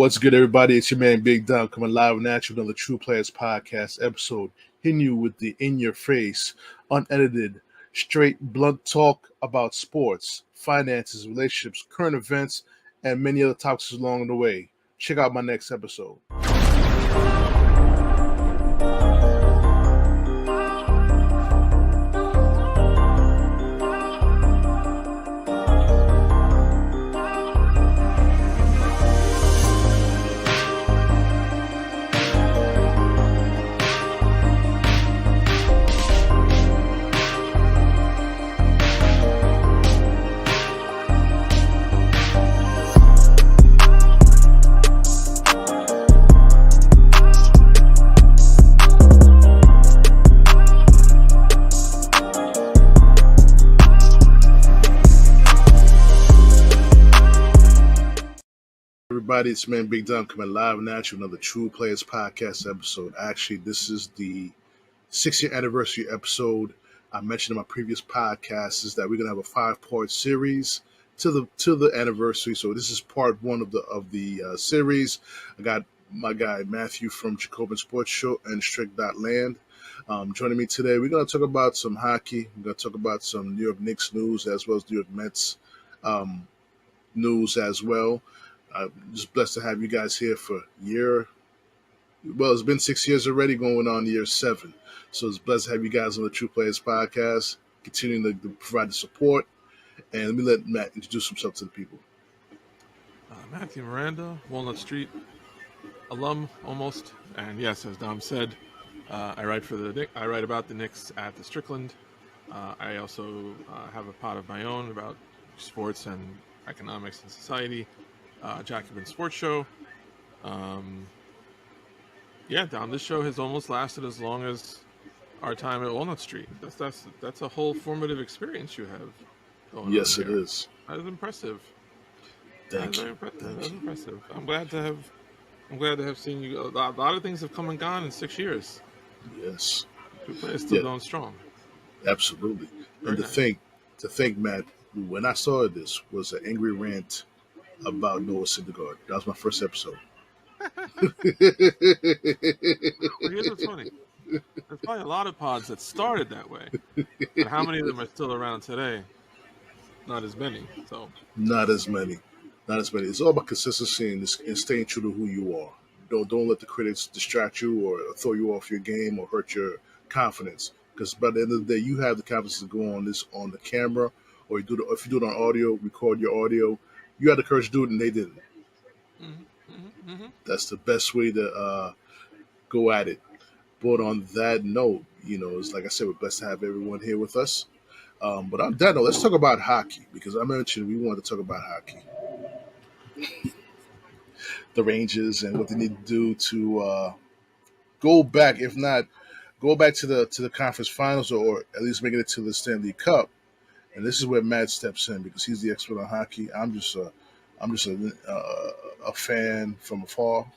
What's good, everybody? It's your man Big Dom coming live and at you on the TruPlayaz Podcast episode, hitting you with the in-your-face, unedited, straight, blunt talk about sports, finances, relationships, current events, and many other topics along the way. Check out my next episode. Everybody, it's man Big Dom coming live and at you another TruPlayaz Podcast episode. Actually, this is the 6-year anniversary episode. I mentioned in my previous podcast is that we're gonna have a 5-part series to the anniversary. So this is part 1 of the series. I got my guy Matthew from Jacobin Sports Show and Strick.land joining me today. We're gonna talk about some hockey. We're gonna talk about some New York Knicks news as well as New York Mets news as well. I'm just blessed to have you guys here for it's been 6 years already, going on year 7. So it's blessed to have you guys on the TruPlayaz Podcast, continuing to provide the support. And let me let Matt introduce himself to the people. Matthew Miranda, Walnut Street alum almost. And yes, as Dom said, I write about the Knicks at the Strick.land. I also have a pod of my own about sports and economics and society. Jacobin Sports Show. Dom, this show has almost lasted as long as our time at Walnut Street. That's a whole formative experience you have going on. Yes, it is. That is impressive. Thank you. That is impressive. I'm glad to have seen you. A lot of things have come and gone in 6 years. Yes. TruPlayaz is still going strong. Absolutely. Very and to think, Matt, when I saw this was an angry rant about Noah Syndergaard. That was my first episode. Well, here's what's funny. There's probably a lot of pods that started that way. But how many of them are still around today? Not as many. So Not as many. It's all about consistency and staying true to who you are. Don't let the critics distract you or throw you off your game or hurt your confidence. Because by the end of the day, you have the confidence to go on the camera, or if you do it on audio, record your audio. You had the courage to do it, and they didn't. That's the best way to go at it. But on that note, it's like I said, we're blessed to have everyone here with us. But on that note, let's talk about hockey, because I mentioned we wanted to talk about hockey. The Rangers and what they need to do to go back, if not go back to the conference finals, or at least make it to the Stanley Cup. And this is where Matt steps in, because he's the expert on hockey. I'm just a fan from afar.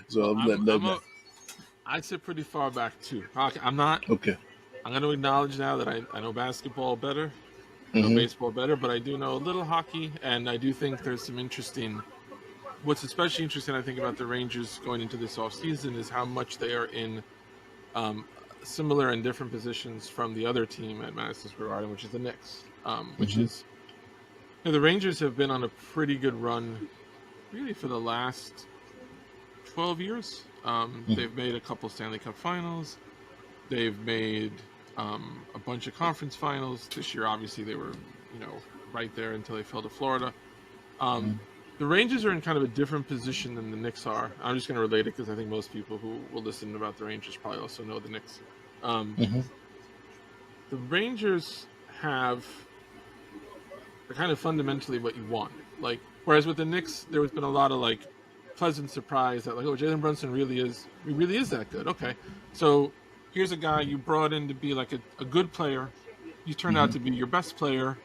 So I sit pretty far back too. Hockey, I'm not. Okay. I'm going to acknowledge now that I know basketball better, I know baseball better, but I do know a little hockey, and I do think there's some interesting. What's especially interesting, I think, about the Rangers going into this offseason is how much they are in similar and different positions from the other team at Madison Square Garden, which is the Knicks. Which is, the Rangers have been on a pretty good run, really, for the last 12 years. They've made a couple Stanley Cup Finals. They've made a bunch of conference finals. This year, obviously, they were, right there until they fell to Florida. The Rangers are in kind of a different position than the Knicks are. I'm just going to relate it because I think most people who will listen about the Rangers probably also know the Knicks. The Rangers are kind of fundamentally what you want. Whereas with the Knicks, there has been a lot of pleasant surprise that jalenbrunson really is that good. Okay, so here's a guy you brought in to be a good player. He turned out to be your best player.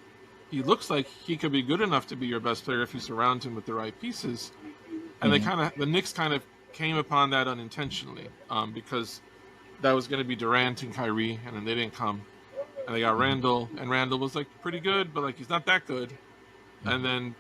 He looks like he could be good enough to be your best player if you surround him with the right pieces. And the Knicks kind of came upon that unintentionally because that was going to be Durant and Kyrie, and then they didn't come. And they got Randle, and Randle was pretty good, but he's not that good. And then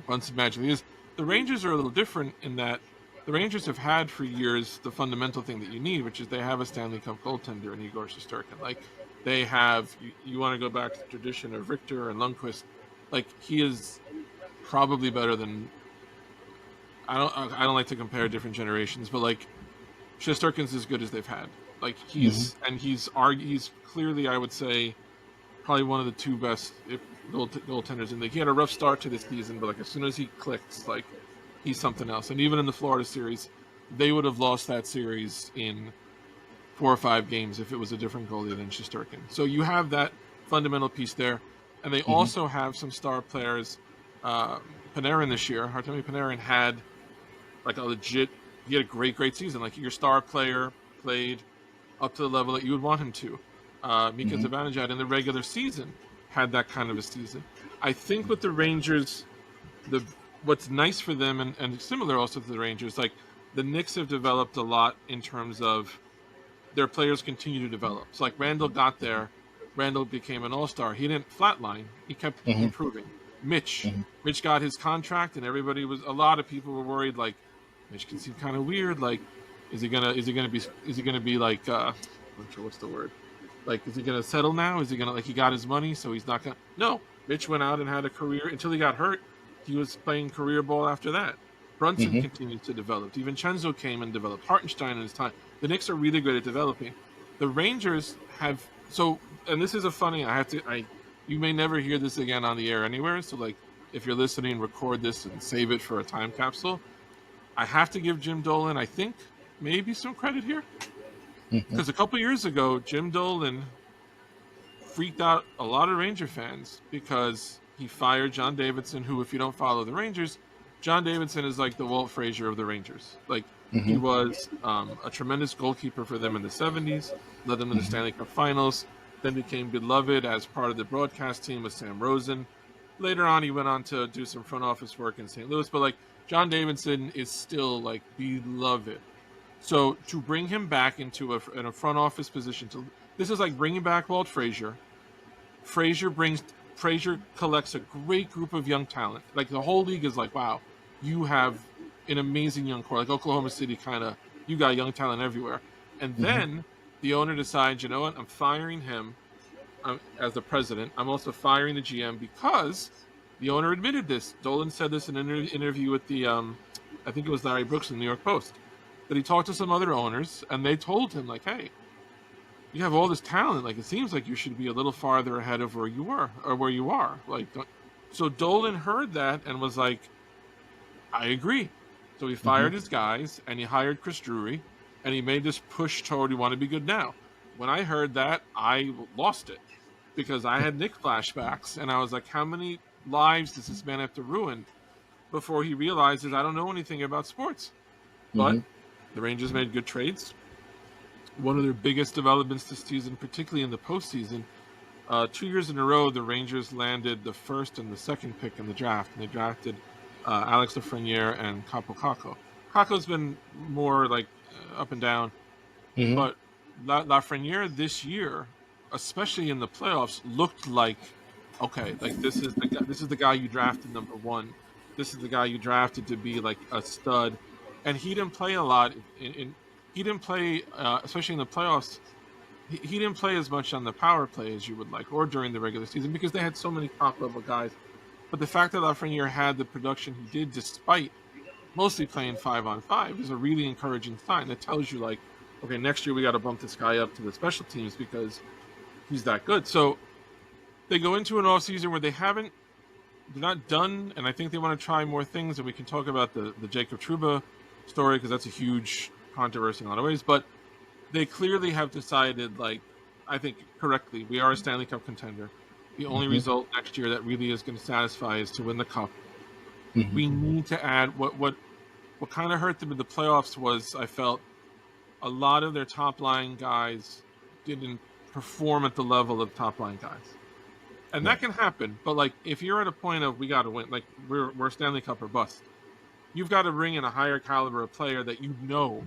Brunson magically is. The Rangers are a little different in that the Rangers have had for years the fundamental thing that you need, which is they have a Stanley Cup goaltender in Igor Shesterkin. Like they have, you want to go back to the tradition of Richter and Lundqvist. Like he is probably better than. I don't like to compare different generations, but like Shesterkin's as good as they've had. Like he's clearly, I would say, probably one of the two best goaltenders in the league. He had a rough start to this season, but like as soon as he clicks, like he's something else. And even in the Florida series, they would have lost that series in 4 or 5 games if it was a different goalie than Shesterkin. So you have that fundamental piece there, and they also have some star players. Panarin this year, Artemi Panarin had like a legit. He had a great season. Like your star player played up to the level that you would want him to. Mika Zibanejad in the regular season had that kind of a season. I think with the Rangers, what's nice for them and similar also to the Rangers, like the Knicks have developed a lot in terms of their players continue to develop. So like Randall got there, Randall became an all-star. He didn't flatline. He kept improving. Mitch got his contract, and a lot of people were worried like Mitch can seem kind of weird. Like, is he gonna be like I'm not sure what's the word. Like, is he gonna settle now? Is he gonna he got his money, so he's not gonna? No, Mitch went out and had a career until he got hurt. He was playing career ball after that. Brunson continued to develop. DiVincenzo came and developed. Hartenstein in his time. The Knicks are really good at developing. The Rangers have and this is a funny. You may never hear this again on the air anywhere. So like, if you're listening, record this and save it for a time capsule. I have to give Jim Dolan, I think, maybe some credit here. Because a couple years ago, Jim Dolan freaked out a lot of Ranger fans because he fired John Davidson, who, if you don't follow the Rangers, John Davidson is like the Walt Frazier of the Rangers. Like, he was a tremendous goalkeeper for them in the 70s, led them to the Stanley Cup Finals, then became beloved as part of the broadcast team with Sam Rosen. Later on, he went on to do some front office work in St. Louis, but like, John Davidson is still like beloved. So to bring him back into a front office position, this is like bringing back Walt Frazier. Frazier collects a great group of young talent. Like the whole league is like, wow, you have an amazing young core. Like Oklahoma City, you got young talent everywhere. And then the owner decides, you know what, I'm firing him as the president. I'm also firing the GM because the owner admitted this. Dolan said this in an interview with the, I think it was Larry Brooks in the New York Post, that he talked to some other owners and they told him like, hey, you have all this talent. Like, it seems like you should be a little farther ahead of where you were or where you are. Like, so Dolan heard that and was like, I agree. So he fired his guys and he hired Chris Drury and he made this push toward we want to be good now. When I heard that, I lost it because I had Nick flashbacks and I was like, how many lives does this man have to ruin before he realizes I don't know anything about sports? But the Rangers made good trades. One of their biggest developments this season, particularly in the postseason, 2 years in a row, the Rangers landed the first and the second pick in the draft, and they drafted Alex Lafreniere and Kaapo Kakko. Kakko's been more like up and down, but Lafreniere this year, especially in the playoffs, looked like, okay, like this is the guy you drafted number 1. This is the guy you drafted to be like a stud, and he didn't play a lot. He didn't play, especially in the playoffs. He didn't play as much on the power play as you would like, or during the regular season, because they had so many top-level guys. But the fact that Lafreniere had the production he did, despite mostly playing 5-on-5, is a really encouraging sign. That tells you, like, okay, next year we got to bump this guy up to the special teams because he's that good. So they go into an offseason where they're not done, and I think they want to try more things, and we can talk about the Jacob Trouba story because that's a huge controversy in a lot of ways, but they clearly have decided, like, I think correctly, we are a Stanley Cup contender. The only result next year that really is going to satisfy is to win the cup. We need to add what kind of hurt them in the playoffs was, I felt, a lot of their top line guys didn't perform at the level of top line guys. And that can happen, but like if you're at a point of we got to win, like we're Stanley Cup or bust, you've got to bring in a higher caliber of player that you know,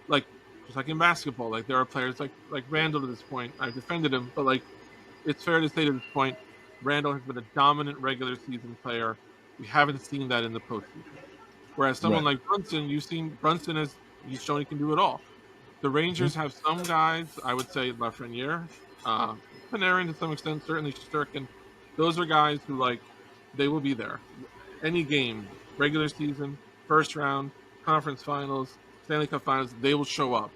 like just like in basketball, like there are players like Randall at this point. I've defended him, but like it's fair to say to this point, Randall has been a dominant regular season player. We haven't seen that in the postseason. Whereas someone like Brunson, you've seen Brunson he's shown he can do it all. The Rangers have some guys, I would say Lafreniere, Panarin to some extent, certainly Shesterkin. Those are guys who, like, they will be there. Any game, regular season, first round, conference finals, Stanley Cup Finals, they will show up.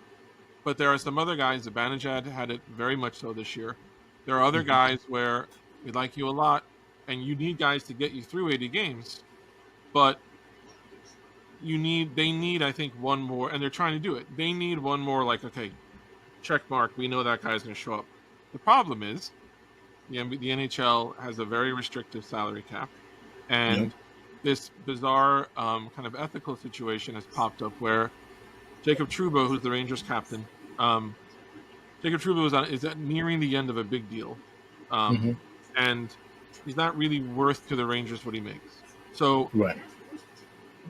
But there are some other guys, Zibanejad had it very much so this year. There are other guys where we like you a lot, and you need guys to get you through 80 games. But they need, I think, one more, and they're trying to do it. They need one more, like, okay, check mark, we know that guy's going to show up. The problem is the NHL has a very restrictive salary cap, and this bizarre kind of ethical situation has popped up where Jacob Trouba, who's the Rangers captain, Jacob Trouba is nearing the end of a big deal, and he's not really worth to the Rangers what he makes. So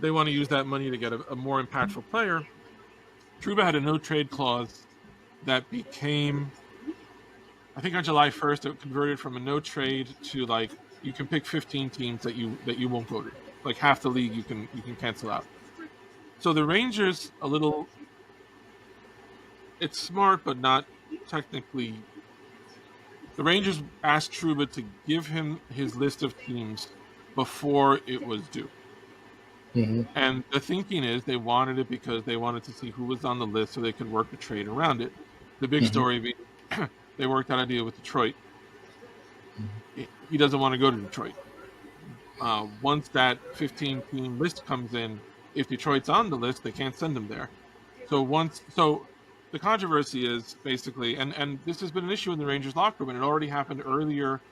they want to use that money to get a more impactful player. Trouba had a no-trade clause that became, I think on July 1st, it converted from a no-trade to, like, you can pick 15 teams that you won't go to. Like, half the league you can cancel out. So the Rangers, it's smart, but not technically. The Rangers asked Trouba to give him his list of teams before it was due. And the thinking is they wanted it because they wanted to see who was on the list so they could work a trade around it. The big story being they worked out a deal with Detroit. He doesn't want to go to Detroit. Once that 15-team list comes in, if Detroit's on the list, they can't send him there. So the controversy is basically, and this has been an issue in the Rangers locker room, and it already happened earlier.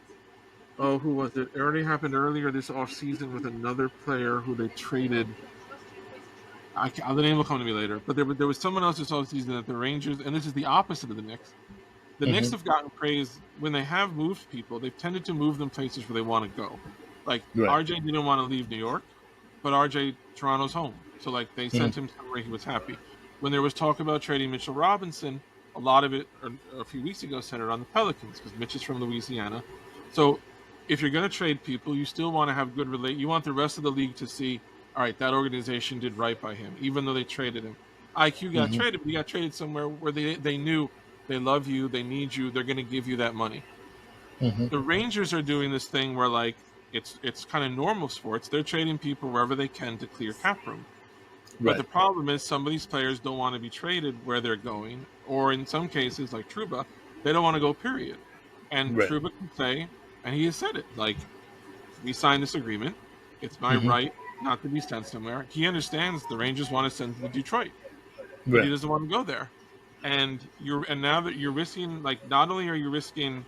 Oh, who was it? It already happened earlier this offseason with another player who they traded. The name will come to me later. But there was someone else this offseason that the Rangers, and this is the opposite of the Knicks. The Knicks have gotten praise when they have moved people. They've tended to move them places where they want to go. Like, RJ didn't want to leave New York, but RJ, Toronto's home. So, like, they sent him somewhere he was happy. When there was talk about trading Mitchell Robinson, a lot of it, a few weeks ago, centered on the Pelicans because Mitch is from Louisiana. So, if you're going to trade people, you still want to have good you want the rest of the league to see, all right, that organization did right by him, even though they traded him. IQ got traded, but he got traded somewhere where they knew they love you, they need you, they're going to give you that money. The Rangers are doing this thing where, like, it's kind of normal sports. They're trading people wherever they can to clear cap room. But the problem is some of these players don't want to be traded where they're going, or in some cases, like Trouba, they don't want to go, period. And Trouba can say, and he has said it, like, we signed this agreement. It's my right not to be sent somewhere. He understands the Rangers want to send him to Detroit. But he doesn't want to go there. And now that you're risking, like, not only are you risking,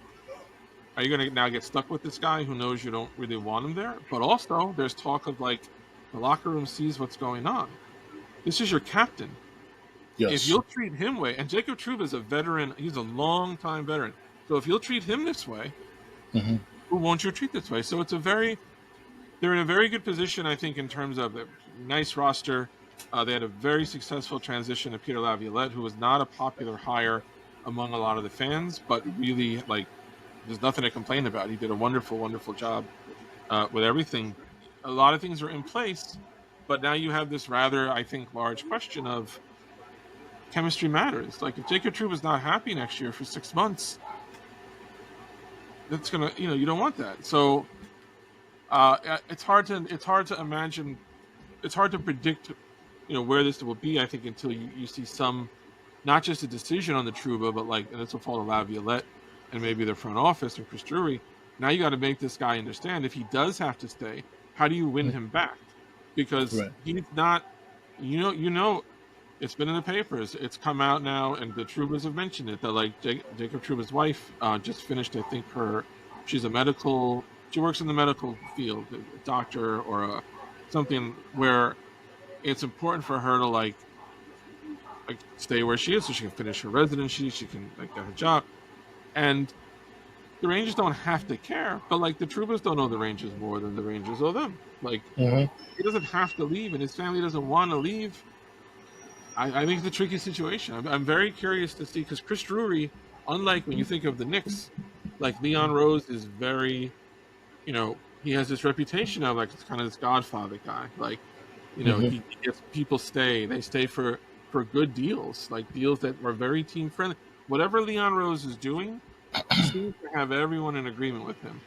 are you going to now get stuck with this guy who knows you don't really want him there, but also there's talk of, like, the locker room sees what's going on. This is your captain. If you'll treat him way, and Jacob Trouba is a veteran, he's a long-time veteran. So if you'll treat him this way, who won't you treat this way? So they're in a very good position, I think, in terms of a nice roster. They had a very successful transition to Peter Laviolette, who was not a popular hire among a lot of the fans, but really, like, there's nothing to complain about. He did a wonderful, wonderful job with everything. A lot of things are in place, but now you have this rather, I think, large question of chemistry matters. Like, if Jacob Trouba is not happy next year for 6 months, that's gonna, you don't want that. So it's hard to imagine, it's hard to predict, where this will be. I think until you see some, not just a decision on the Trouba, but, like, and this will fall to Laviolette and maybe the front office or Chris Drury. Now you got to make this guy understand if he does have to stay, how do you win him back? Because he's not, it's been in the papers. It's come out now, and the Troubas have mentioned it, that, like, Jacob Trouba's wife just finished, I think, she works in the medical field, a doctor or something where it's important for her to, like stay where she is so she can finish her residency, she can, like, get a job. And the Rangers don't have to care, but, like, the Troubas don't owe the Rangers more than the Rangers owe them. Like, he doesn't have to leave, and his family doesn't want to leave. I think it's a tricky situation. I'm very curious to see, because Chris Drury, unlike when you think of the Knicks, like, Leon Rose is very, he has this reputation of, like, it's kind of this Godfather guy. Like, Mm-hmm. he gets people stay. They stay for good deals, like deals that are very team friendly. Whatever Leon Rose is doing, he seems to have everyone in agreement with him.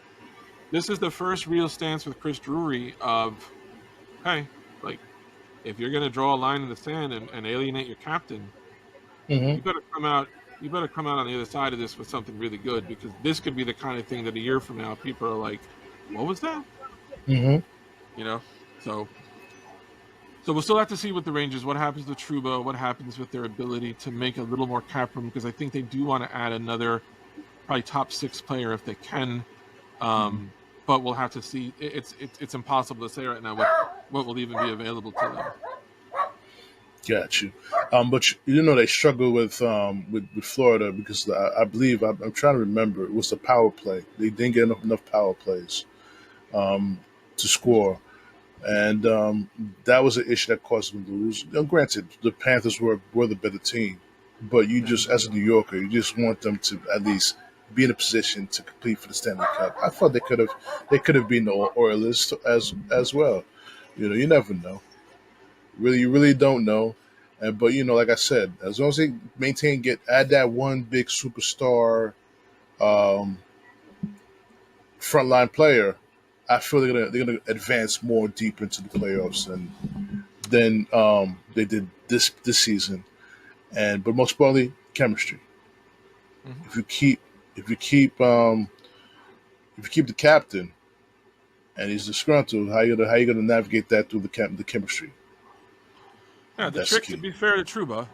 This is the first real stance with Chris Drury of, okay, like if you're going to draw a line in the sand and alienate your captain, Mm-hmm. you better come out. You better come out on the other side of this with something really good, because this could be the kind of thing that a year from now people are like, "What was that?" Mm-hmm. You know. So we'll still have to see with the Rangers what happens with Trouba, what happens with their ability to make a little more cap room, because I think they do want to add another probably top 6 player if they can. But we'll have to see. It's impossible to say right now what will even be available to them. Got you. But they struggle with Florida because I believe I'm trying to remember, it was the power play. They didn't get enough power plays to score, and that was an issue that caused them to lose. Now, granted, the Panthers were the better team, but you just, as a New Yorker, you just want them to at least be in a position to compete for the Stanley Cup. I thought they could have been the Oilers as well. You never know. Really, you really don't know. But like I said, as long as they add that one big superstar um, frontline player, I feel they're gonna advance more deep into the playoffs than they did this season. But most importantly, chemistry. Mm-hmm. If you keep if you keep um, if you keep the captain and he's disgruntled, how you gonna navigate that through the chemistry? Yeah, the That's trick, to key. be fair to Trouba,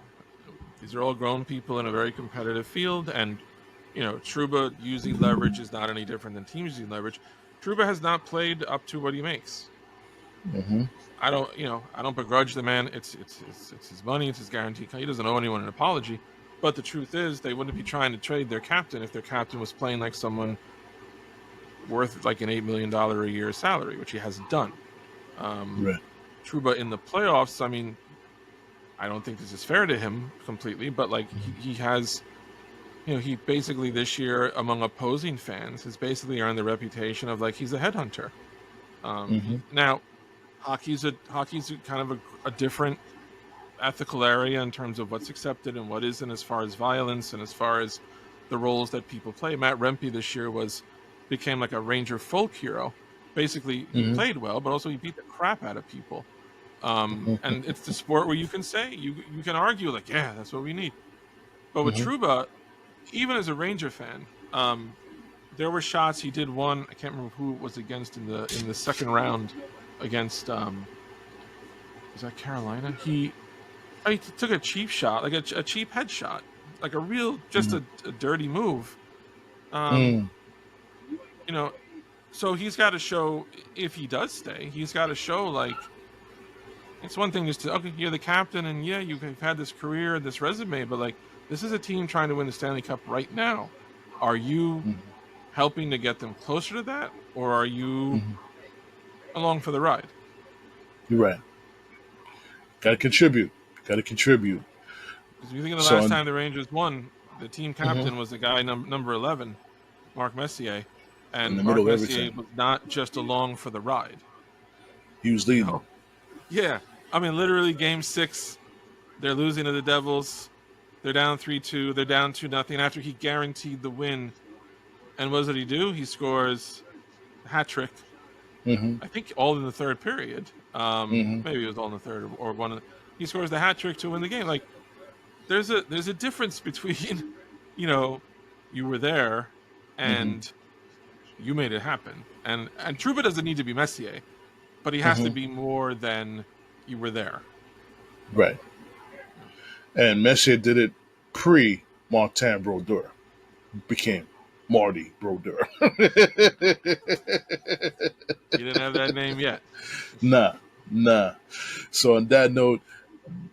these are all grown people in a very competitive field, and Trouba using leverage is not any different than teams using leverage. Trouba has not played up to what he makes. Mm-hmm. I don't begrudge the man. It's his money. It's his guarantee. He doesn't owe anyone an apology. But the truth is, they wouldn't be trying to trade their captain if their captain was playing like someone worth like an $8 million a year salary, which he hasn't done. Right. Trouba in the playoffs, I mean, I don't think this is fair to him completely, but like he has, he basically this year among opposing fans has basically earned the reputation of like he's a headhunter. Mm-hmm. Now, hockey's kind of a different ethical area in terms of what's accepted and what isn't, as far as violence and as far as the roles that people play. Matt Rempe this year became like a Ranger folk hero. Basically, he Mm-hmm. played well, but also he beat the crap out of people. Mm-hmm. And it's the sport where you can say, you can argue like, yeah, that's what we need. But with Mm-hmm. Trouba, even as a Ranger fan, there were shots he did. One, I can't remember who it was against in the second round against was that Carolina? He took a cheap shot, like a cheap headshot, like a real just a dirty move. Mm-hmm. You know, so he's got to show, if he does stay, he's got to show like, it's one thing just to, okay, you're the captain and yeah, you've had this career, this resume, but like this is a team trying to win the Stanley Cup right now. Are you helping to get them closer to that, or are you Mm-hmm. along for the ride? You're right. Got to contribute. Got to contribute. Because if you think of the So, last time the Rangers won, the team captain was the guy number 11, Mark Messier, in and the Mark middle of Messier everything, was not just along for the ride. he was leading them. Yeah, I mean, literally, Game 6, they're losing to the Devils. They're down 3-2. They're down 2-0 after he guaranteed the win. And what did he do? He scores a hat trick. Mm-hmm. I think all in the third period. Mm-hmm. Maybe it was all in the third or one. He scores the hat trick to win the game. Like there's a difference between, you were there Mm-hmm. and you made it happen. And Trouba doesn't need to be Messier, but he has to Mm-hmm. be more than you were there. Right. And Messier did it pre Martin Brodeur. Became Marty Brodeur. He didn't have that name yet. Nah. So on that note,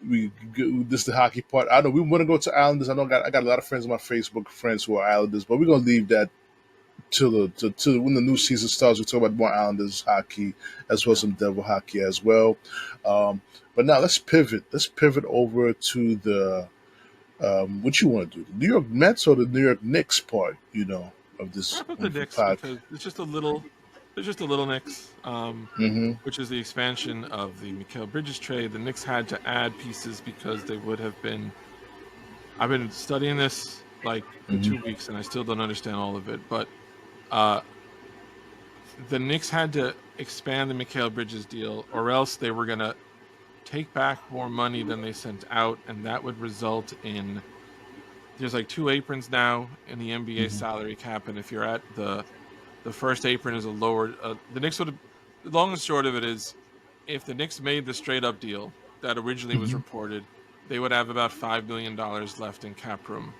this is the hockey part. I know we want to go to Islanders. I know I got a lot of friends on my Facebook, friends who are Islanders, but we're gonna leave that till when the new season starts. We talk about more Islanders hockey as well as some Devil hockey as well. But now let's pivot. Let's pivot over to the what you want to do, the New York Mets or the New York Knicks part, of this I put the Knicks pod. because it's just There's just a little Knicks, Mm-hmm. which is the expansion of the Mikal Bridges trade. The Knicks had to add pieces because they would have been. I've been studying this like for Mm-hmm. 2 weeks and I still don't understand all of it. But uh, the Knicks had to expand the Mikal Bridges deal, or else they were going to take back more money than they sent out, and that would result in there's like 2 aprons now in the NBA salary cap, and if you're at the first apron is a lower the Knicks would have the long and short of it is if the Knicks made the straight up deal that originally was reported, they would have about $5 million left in cap room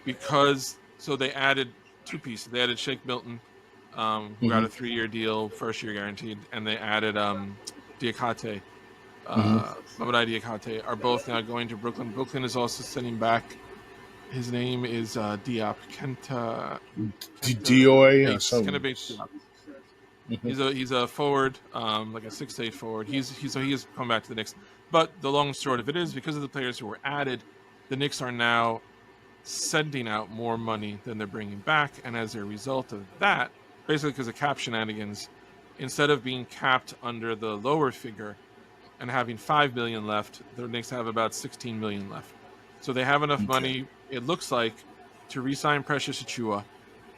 because so they added 2 pieces. They added Shake Milton, who got a 3-year deal, first year guaranteed, and they added Diakate. Mamadou Diakate are both now going to Brooklyn. Brooklyn is also sending back. His name is Diop Kenta. Dioi. Kenta Bates Diop. He's a forward, like a 6'8" forward. He has come back to the Knicks. But the long and short of it is because of the players who were added, the Knicks are now sending out more money than they're bringing back, and as a result of that, basically because of cap shenanigans, instead of being capped under the lower figure and having $5 million left, the Knicks have about $16 million left. So they have enough money, it looks like, to re-sign Precious Achiuwa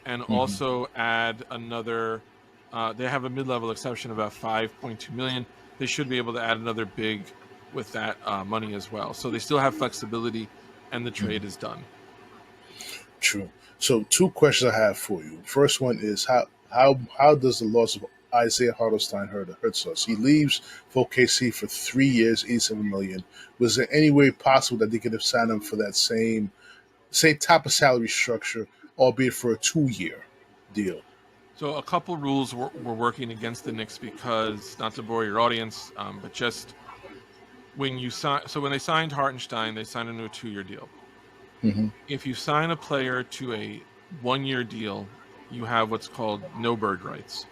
and also add another. They have a mid-level exception of about $5.2 million. They should be able to add another big with that money as well. So they still have flexibility, and the trade is done. True. So 2 questions I have for you. First one is how does the loss of Isaiah Hartenstein hurts us? He leaves for OKC for 3 years, $87 million. Was there any way possible that they could have signed him for that same type of salary structure, albeit for a 2-year deal? So a couple rules were working against the Knicks because, not to bore your audience, but just when you sign. So when they signed Hartenstein, they signed him to a 2-year deal. If you sign a player to a 1-year deal, you have what's called no bird rights.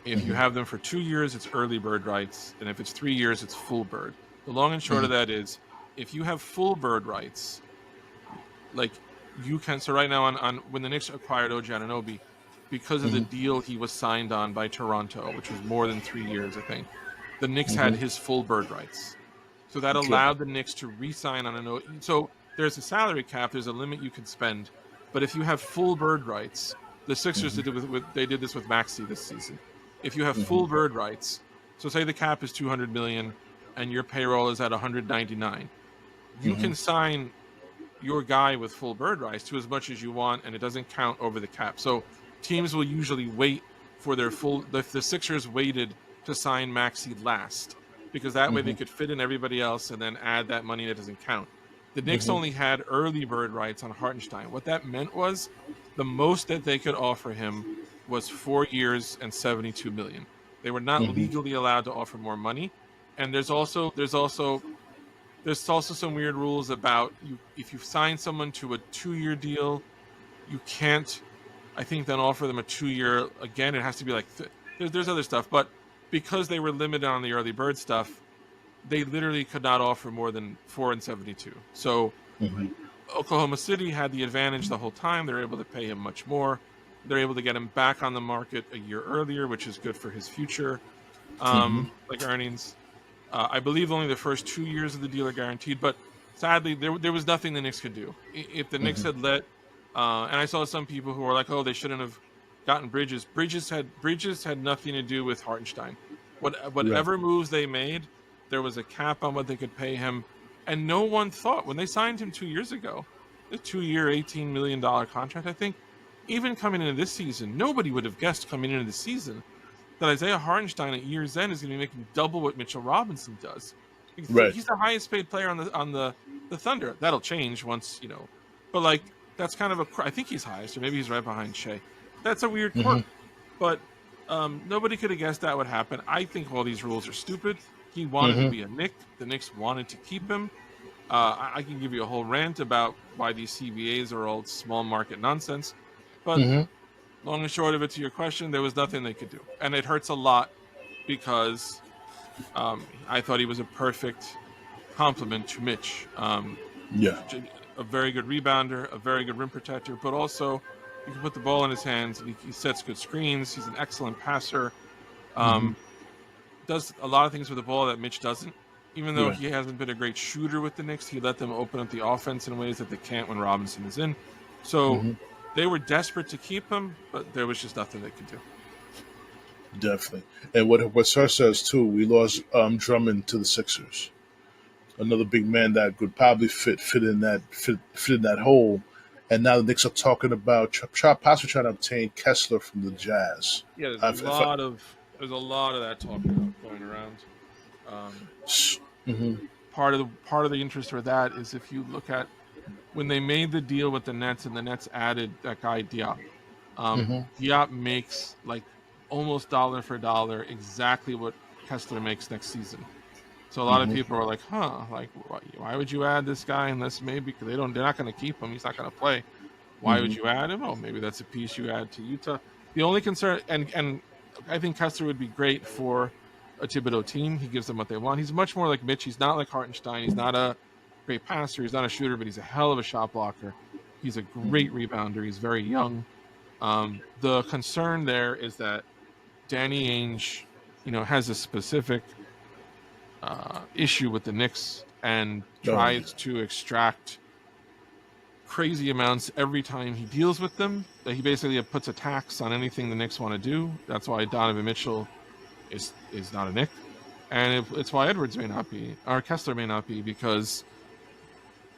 If you have them for 2 years, it's early bird rights, and if it's 3 years, it's full bird. The long and short of that is, if you have full bird rights, like you can. So right now, on when the Knicks acquired Oganunoby, because of the deal he was signed on by Toronto, which was more than 3 years, I think, the Knicks had his full bird rights. So that allowed the Knicks to re-sign on a so there's a salary cap, there's a limit you can spend, but if you have full bird rights, the Sixers did this with Maxey this season. If you have full bird rights, so say the cap is $200 million and your payroll is at $199, you can sign your guy with full bird rights to as much as you want, and it doesn't count over the cap. So teams will usually wait for their full. The Sixers waited to sign Maxey last because that way they could fit in everybody else and then add that money that doesn't count. The Knicks only had early bird rights on Hartenstein. What that meant was the most that they could offer him was 4 years and $72 million. They were not legally allowed to offer more money, and there's also some weird rules about you. If you sign someone to a 2-year deal, you can't, I think, then offer them a 2-year again. It has to be like there's other stuff, but because they were limited on the early bird stuff, they literally could not offer more than 4 and 72. So Oklahoma City had the advantage the whole time. They're able to pay him much more. They're able to get him back on the market a year earlier, which is good for his future, like earnings. I believe only the first 2 years of the deal are guaranteed, but sadly, there was nothing the Knicks could do. If the Knicks had let, and I saw some people who were like, "Oh, they shouldn't have gotten Bridges." Bridges had nothing to do with Hartenstein. Whatever moves they made, there was a cap on what they could pay him, and no one thought when they signed him 2 years ago, the 2-year, $18 million contract. I think even coming into this season, nobody would have guessed coming into the season that Isaiah Hartenstein at year's end is going to be making double what Mitchell Robinson does. He's the highest paid player on the Thunder. That'll change once, but like that's kind of I think he's highest, or maybe he's right behind Shea. That's a weird quirk, but nobody could have guessed that would happen. I think all these rules are stupid. He wanted to be a Knick. The Knicks wanted to keep him. I can give you a whole rant about why these CBAs are all small market nonsense, but long and short of it, to your question, there was nothing they could do, and it hurts a lot because I thought he was a perfect complement to Mitch. A very good rebounder, a very good rim protector, but also You can put the ball in his hands. He sets good screens. He's an excellent passer. Does a lot of things with the ball that Mitch doesn't. Even though he hasn't been a great shooter with the Knicks, he let them open up the offense in ways that they can't when Robinson is in. So they were desperate to keep him, but there was just nothing they could do. Definitely. And what Sir says too, we lost Drummond to the Sixers. Another big man that could probably fit in that hole. And now the Knicks are talking about possibly trying to obtain Kessler from the Jazz. Yeah, there's a lot of that talk going around. Part of the interest for that is if you look at when they made the deal with the Nets and the Nets added that guy Diop. Diop makes like almost dollar for dollar exactly what Kessler makes next season. So a lot of people are like, like why would you add this guy unless maybe because they're not going to keep him, he's not going to play. Why would you add him? Oh, maybe that's a piece you add to Utah. The only concern, and I think Kessler would be great for a Thibodeau team. He gives them what they want. He's much more like Mitch. He's not like Hartenstein. He's not a great passer. He's not a shooter, but he's a hell of a shot blocker. He's a great rebounder. He's very young. The concern there is that Danny Ainge, has a specific issue with the Knicks and tries to extract crazy amounts every time he deals with them. That he basically puts a tax on anything the Knicks want to do. That's why Donovan Mitchell is not a Knick, and it's why Edwards may not be, or Kessler may not be, because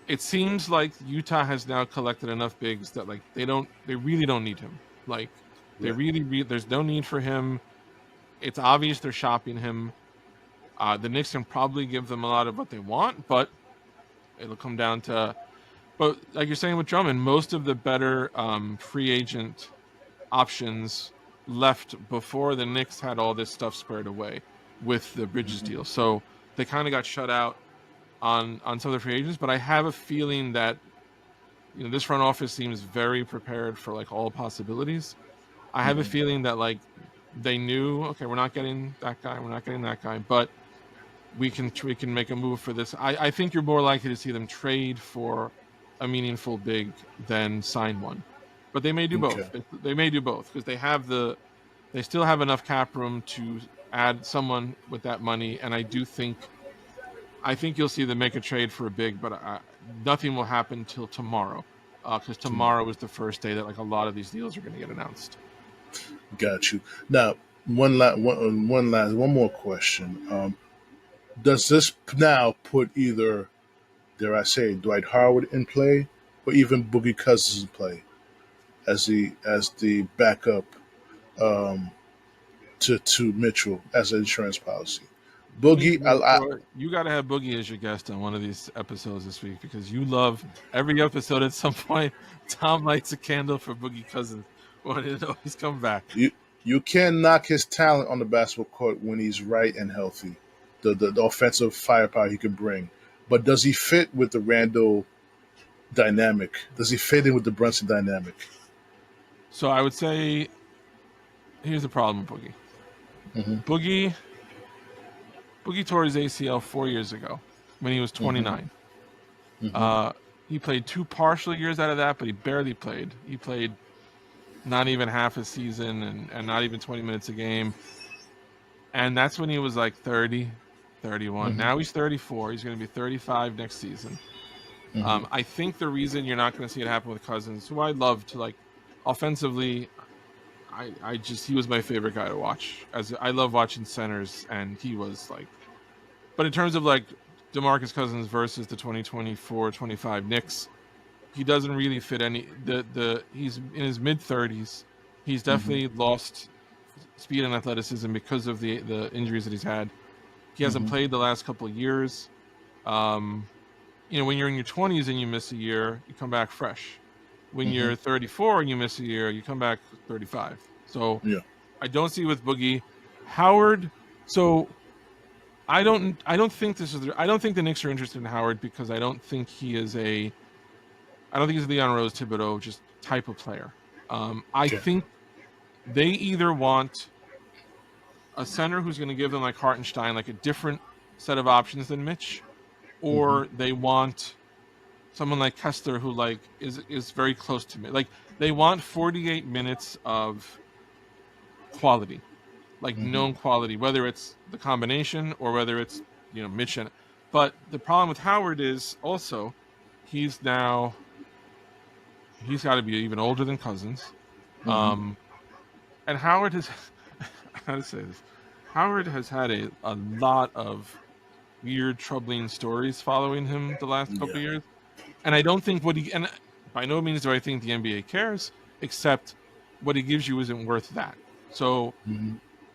it seems like Utah has now collected enough bigs that like they really don't need him. Like they really there's no need for him. It's obvious they're shopping him. The Knicks can probably give them a lot of what they want, but it'll come down to. But like you're saying with Drummond, most of the better free agent options left before the Knicks had all this stuff squared away with the Bridges deal. So they kind of got shut out on some of the free agents. But I have a feeling that this front office seems very prepared for like all possibilities. I have a feeling that like they knew, okay, we're not getting that guy, but we can make a move for this. I think you're more likely to see them trade for a meaningful big than sign one, but they may do both. They may do both because they still have enough cap room to add someone with that money. And I think you'll see them make a trade for a big, but nothing will happen till tomorrow because tomorrow is the first day that like a lot of these deals are going to get announced. Got you. Now, one more question. Does this now put either, dare I say, Dwight Howard in play, or even boogiecousins in play as the backup to Mitchell as an insurance policy? Boogie, you got to have Boogie as your guest on one of these episodes this week because you love every episode. At some point, Tom lights a candle for boogiecousins. Wanted to know he's coming back. You can't knock his talent on the basketball court when he's right and healthy. The offensive firepower he can bring. But does he fit with the Randle dynamic? Does he fit in with the Brunson dynamic? So I would say, here's the problem with Boogie. Boogie tore his ACL 4 years ago when he was 29. He played 2 partial years out of that, but he barely played. He played not even half a season and not even 20 minutes a game. And that's when he was like 30, 31. Now he's 34. He's going to be 35 next season. I think the reason you're not going to see it happen with Cousins, who I love to like offensively, he was my favorite guy to watch. As I love watching centers, and he was like, but in terms of like DeMarcus Cousins versus the 2024-25 Knicks, he doesn't really fit any. He's in his mid 30s. He's definitely lost speed and athleticism because of the injuries that he's had. He hasn't played the last couple of years. When you're in your 20s and you miss a year, you come back fresh. When you're 34 and you miss a year, you come back 35. So I don't see with Boogie. Howard. So I don't think the Knicks are interested in Howard because I don't think he's a Leon Rose Thibodeau just type of player. I think they either want a center who's going to give them like Hartenstein, like a different set of options than Mitch, or they want someone like Kessler, who like is very close to me. Like they want 48 minutes of quality, like known quality, whether it's the combination or whether it's Mitch and. But the problem with Howard is also he's got to be even older than Cousins, and Howard has how to say this. Howard has had a lot of weird, troubling stories following him the last couple of years. And I don't think and by no means do I think the NBA cares, except what he gives you isn't worth that. So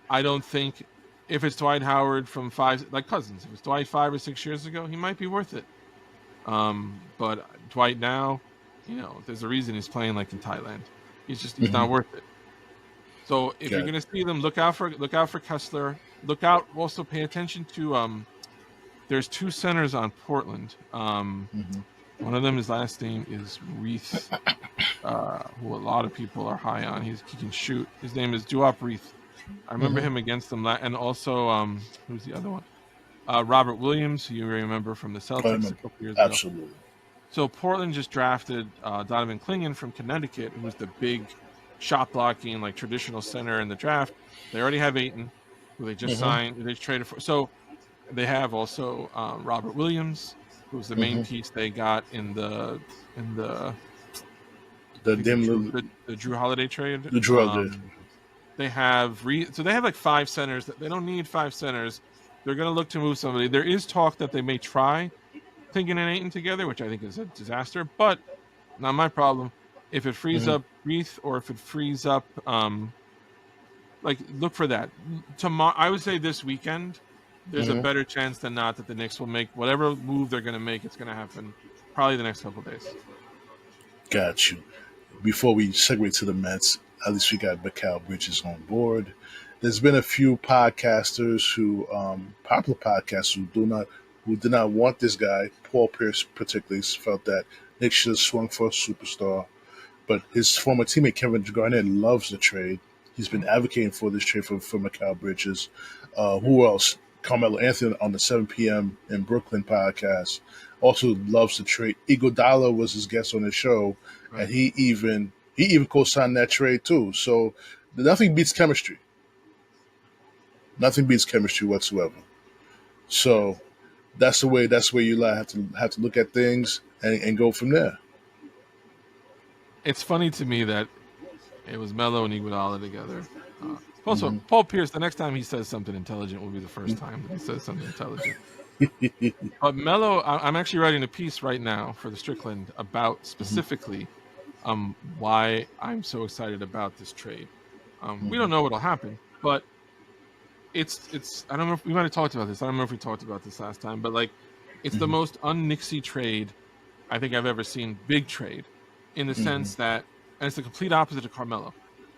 I don't think if it's Dwight Howard from like Cousins, if it's Dwight 5 or 6 years ago, he might be worth it. But Dwight now, there's a reason he's playing like in Thailand. He's not worth it. So if you're gonna see them, look out for Kessler. Look out. Also pay attention to there's 2 centers on Portland. One of them, his last name is Reith, who a lot of people are high on. He can shoot. His name is Duop Reith. I remember him against them, and also who's the other one? Robert Williams, who you remember from the Celtics a couple years ago. Absolutely. So Portland just drafted Donovan Clingan from Connecticut, who was the big shot blocking, like traditional center in the draft. They already have Ayton, who they just signed. They traded for. So they have also Robert Williams, who's the main piece they got in the Drew Holiday trade. The Drew Holiday. They have like 5 centers. They don't need 5 centers. They're going to look to move somebody. There is talk that they may try Clingan and Ayton together, which I think is a disaster, but not my problem. If it frees up Reith or if it frees up, look for that. Tomorrow, I would say this weekend, there's a better chance than not that the Knicks will make whatever move they're going to make. It's going to happen probably the next couple of days. Got you. Before we segue to the Mets, at least we got Mikal Bridges on board. There's been a few podcasters popular podcasters who did not want this guy. Paul Pierce particularly felt that Knicks should have swung for a superstar. But his former teammate Kevin Garnett loves the trade. He's been advocating for this trade for Mikal Bridges. Who else? Carmelo Anthony on the 7 p.m. in Brooklyn podcast also loves the trade. Iguodala was his guest on the show, and he even co-signed that trade too. So nothing beats chemistry. Nothing beats chemistry whatsoever. So that's the way you have to look at things and go from there. It's funny to me that it was Melo and Iguodala together. Also, Paul Pierce, the next time he says something intelligent will be the first time that he says something intelligent. But Melo, I'm actually writing a piece right now for the Strick.land about specifically why I'm so excited about this trade. We don't know what'll happen, but it's I don't know if we might have talked about this. I don't know if we talked about this last time, but it's the most un-Knicksy trade I think I've ever seen. Big trade in the sense that, and it's the complete opposite of Carmelo.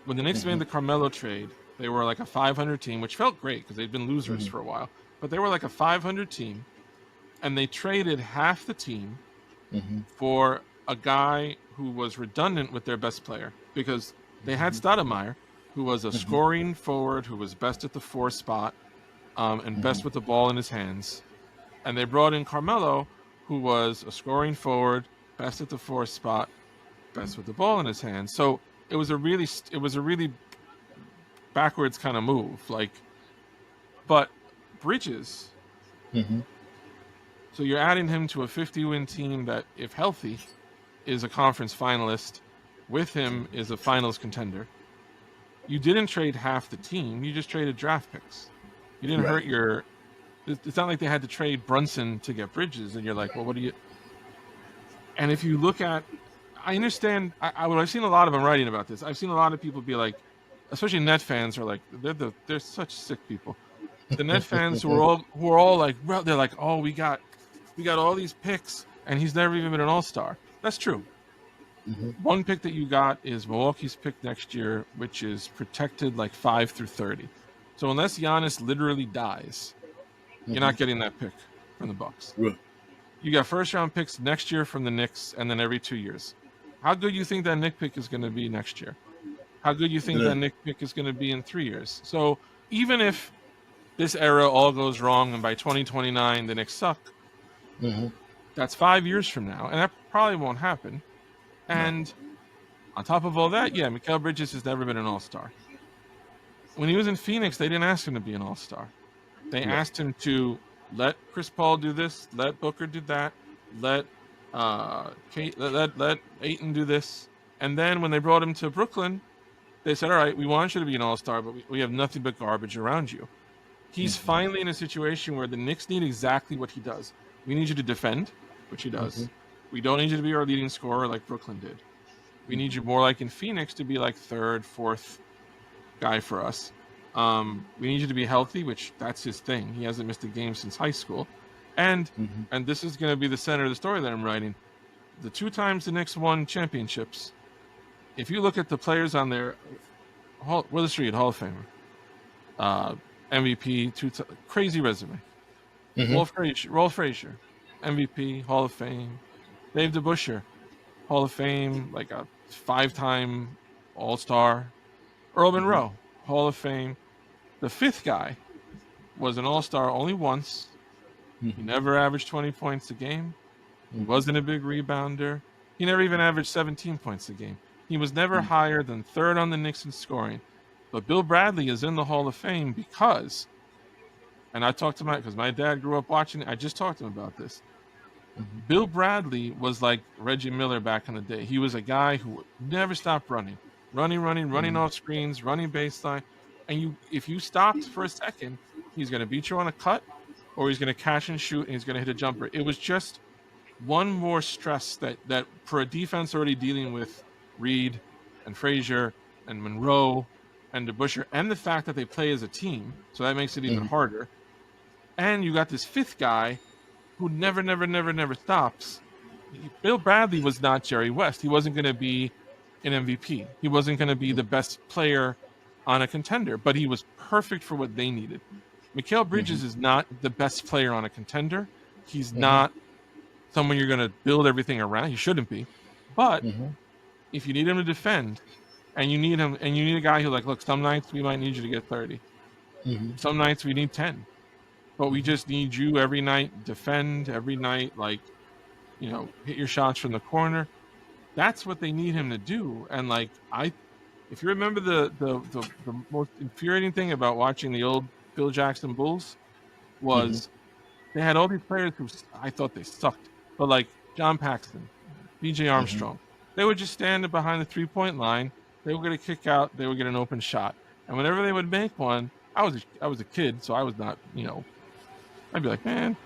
When the Knicks made the Carmelo trade, they were like a 500 team, which felt great because they'd been losers for a while. But they were like a 500 team, and they traded half the team for a guy who was redundant with their best player because they had Stoudemire, who was a scoring forward who was best at the 4 spot and best with the ball in his hands. And they brought in Carmelo, who was a scoring forward, best at the 4 spot, best with the ball in his hands. So it was a really backwards kind of move. But Bridges, so you're adding him to a 50-win team that, if healthy, is a conference finalist. With him is a finals contender. You didn't trade half the team. You just traded draft picks. You didn't hurt your... It's not like they had to trade Brunson to get Bridges, and you're like, well, what do you... And if you look at... I understand... I've seen a lot of them writing about this. I've seen a lot of people be like, especially Net fans are like, they're such sick people. The Net fans who are all like, they're like, oh, we got all these picks, and he's never even been an all-star. That's true. One pick that you got is Milwaukee's pick next year, which is protected 5 through 30. So unless Giannis literally dies, you're not getting that pick from the Bucks. Right. You got first-round picks next year from the Knicks, and then every 2 years. How good you think that Knick pick is going to be next year? How good you think that Knick pick is going to be in 3 years? So even if this era all goes wrong and by 2029 the Knicks suck, That's 5 years from now, and that probably won't happen. And on top of all that, yeah, Mikal Bridges has never been an all-star. When he was in Phoenix, they didn't ask him to be an all-star. They asked him to let Chris Paul do this, let Booker do that, let Ayton do this. And then when they brought him to Brooklyn, they said, all right, we want you to be an all-star, but we have nothing but garbage around you. He's finally in a situation where the Knicks need exactly what he does. We need you to defend, which he does. We don't need you to be our leading scorer like Brooklyn did. We need you more like in Phoenix to be like third, fourth guy for us. We need you to be healthy, which that's his thing. He hasn't missed a game since high school. And this is going to be the center of the story that I'm writing. The 2 times the Knicks won championships, if you look at the players on there, Willis Reed, Hall of Famer, MVP, crazy resume. Rolf Frazier, MVP, Hall of Fame. Dave DeBusschere, Hall of Fame, like a 5-time All-Star. Earl Monroe, Hall of Fame. The 5th guy was an All-Star only once. He never averaged 20 points a game. He wasn't a big rebounder. He never even averaged 17 points a game. He was never higher than 3rd on the Knicks in scoring. But Bill Bradley is in the Hall of Fame because, and I talked to because my dad grew up watching it. I just talked to him about this. Bill Bradley was like Reggie Miller back in the day. He was a guy who never stopped running off screens, running baseline. And if you stopped for a second, he's going to beat you on a cut, or he's going to catch and shoot, and he's going to hit a jumper. It was just one more stress that for a defense already dealing with Reed and Frazier and Monroe and DeBusschere, and the fact that they play as a team, so that makes it even harder. And you got this 5th guy who never stops. Bill Bradley was not Jerry West. He wasn't going to be an MVP. He wasn't going to be the best player on a contender, but he was perfect for what they needed. Mikal Bridges is not the best player on a contender. He's not someone you're going to build everything around. He shouldn't be. But if you need him to defend, and you need him, and you need a guy who, like, look, some nights we might need you to get 30. Some nights we need 10. But we just need you every night, defend every night, like, hit your shots from the corner. That's what they need him to do. And like if you remember the most infuriating thing about watching the old Phil Jackson Bulls was they had all these players who I thought they sucked. But like John Paxson, BJ Armstrong, they would just stand behind the 3-point line. They would get a kick out. They would get an open shot. And whenever they would make one, I was a kid, so I was not, I'd be like, man,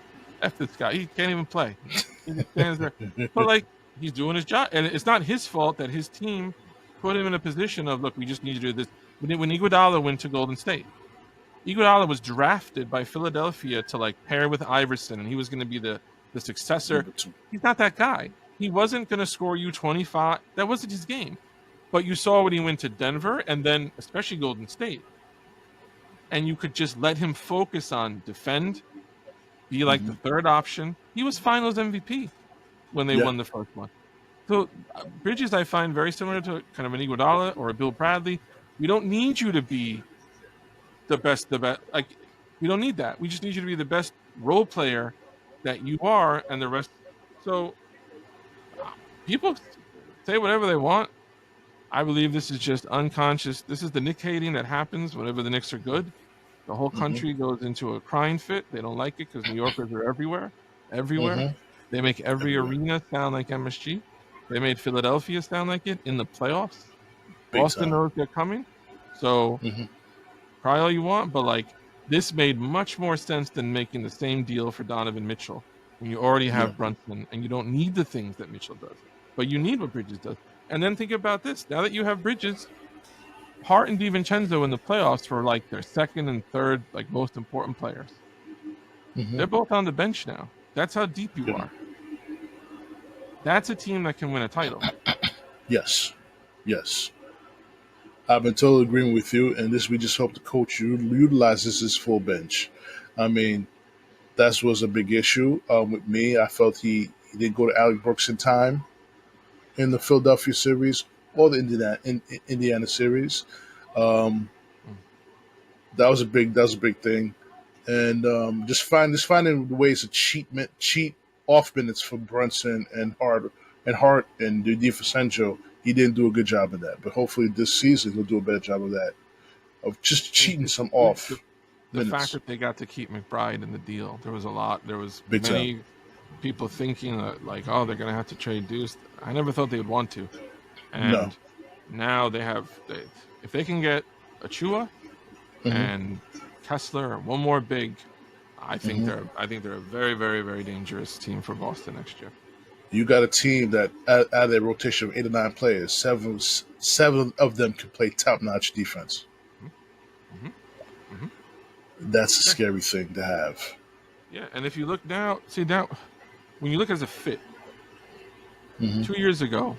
F this guy. He can't even play. He just stands there. But like, he's doing his job. And it's not his fault that his team put him in a position of, look, we just need you to do this. When Iguodala went to Golden State, Iguodala was drafted by Philadelphia to like pair with Iverson, and he was going to be the successor. He's not that guy. He wasn't going to score you 25. That wasn't his game. But you saw when he went to Denver and then especially Golden State. And you could just let him focus on defend, be like the 3rd option. He was Finals MVP when they won the first one. So Bridges I find very similar to kind of an Iguodala or a Bill Bradley. We don't need you to be the best. Like, we don't need that. We just need you to be the best role player that you are, and the rest. So people say whatever they want. I believe this is just unconscious. This is the Knick hating that happens whenever the Knicks are good. The whole country goes into a crying fit. They don't like it because New Yorkers are everywhere. They make every arena sound like MSG. They made Philadelphia sound like it in the playoffs. Boston knows they're coming. So cry all you want, but like, this made much more sense than making the same deal for Donovan Mitchell when you already have Brunson and you don't need the things that Mitchell does, but you need what Bridges does. And then think about this. Now that you have Bridges, Hart and DiVincenzo in the playoffs were like their 2nd and 3rd, like, most important players. They're both on the bench now. That's how deep you are. That's a team that can win a title. Yes. I've been totally agreeing with you, and we just hope the coach utilizes his full bench. I mean, that was a big issue with me. I felt he didn't go to Alec Brooks in time in the Philadelphia series or the Indiana series. That was a big thing, and just finding ways to cheat off minutes for Brunson and Hart and DiFrancesco, he didn't do a good job of that. But hopefully this season he'll do a better job of that, of just cheating some off the minutes. fact that they got to keep McBride in the deal, there was Big many time. people thinking that, like, oh, they're going to have to trade Deuce. I never thought they would want to. And No. now if they can get Achua and Kessler or one more big, I think they're a very, very, very dangerous team for Boston next year. You got a team that out of their rotation of 8 or 9 players, seven of them can play top-notch defense. That's a scary thing to have. Yeah, and if you look now, when you look as a fit, 2 years ago,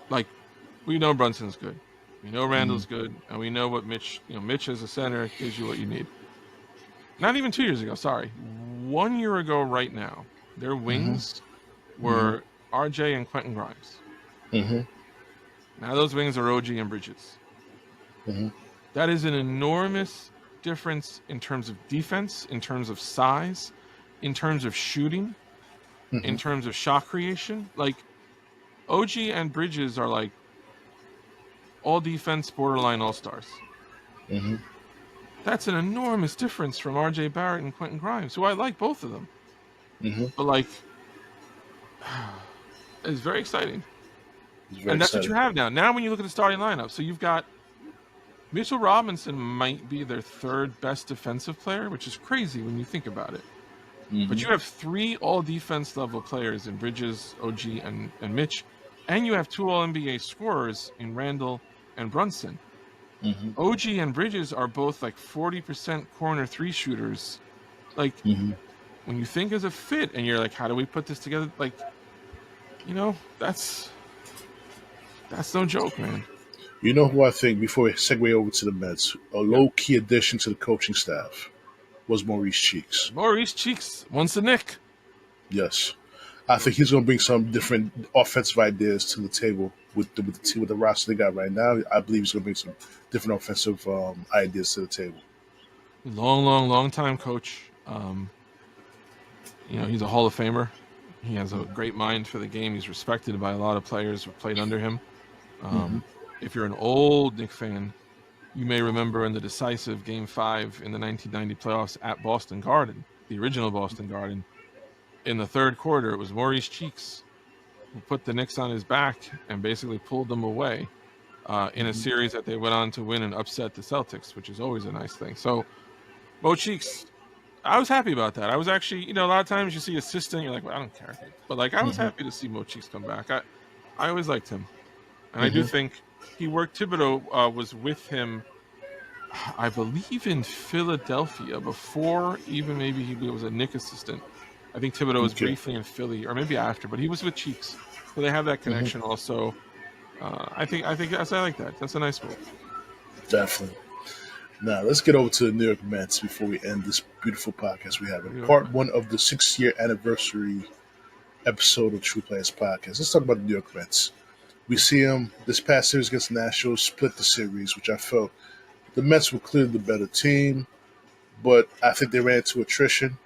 like, we know Brunson's good, we know Randle's good, and we know what Mitch as a center gives you what you need. Not even 2 years ago, sorry. 1 year ago right now, their wings were RJ and Quentin Grimes. Now those wings are OG and Bridges. That is an enormous difference in terms of defense, in terms of size, in terms of shooting, in terms of shot creation. Like, OG and Bridges are like all defense, borderline all-stars. That's an enormous difference from RJ Barrett and Quentin Grimes, who I like both of them. But, like, it's very exciting. That's what you have now. Now when you look at the starting lineup, so you've got Mitchell Robinson might be their third best defensive player, which is crazy when you think about it. But you have 3 all-defense level players in Bridges, OG, and Mitch, and you have 2 all-NBA scorers in Randle and Brunson. OG and Bridges are both like 40% corner 3 shooters. Like, when you think as a fit, and you're like, how do we put this together? Like, that's no joke, man. You know who I think, before we segue over to the Mets, a low-key addition to the coaching staff was Maurice Cheeks. Maurice Cheeks, once a Nick. Yes. I think he's going to bring some different offensive ideas to the table with the team, with the roster they got right now. I believe he's going to bring some different offensive ideas to the table. Long time coach. He's a Hall of Famer. He has a great mind for the game. He's respected by a lot of players who played under him. If you're an old Knicks fan, you may remember in the decisive Game 5 in the 1990 playoffs at Boston Garden, the original Boston Garden, in the third quarter, it was Maurice Cheeks who put the Knicks on his back and basically pulled them away in a series that they went on to win and upset the Celtics, which is always a nice thing. So, Mo Cheeks, I was happy about that. I was actually, a lot of times you see assistant, you're like, well, I don't care. But, like, I was happy to see Mo Cheeks come back. I always liked him. And I do think he worked, Thibodeau was with him, I believe, in Philadelphia before even maybe he was a Knick assistant. I think Thibodeau was briefly in Philly, or maybe after, but he was with Cheeks. So they have that connection also. I think I like that. That's a nice move. Definitely. Now, let's get over to the New York Mets before we end this beautiful podcast we have. Part 1 of the 6-year anniversary episode of TruPlayaz Podcast. Let's talk about the New York Mets. We see them this past series against the Nationals, split the series, which I felt the Mets were clearly the better team, but I think they ran into attrition.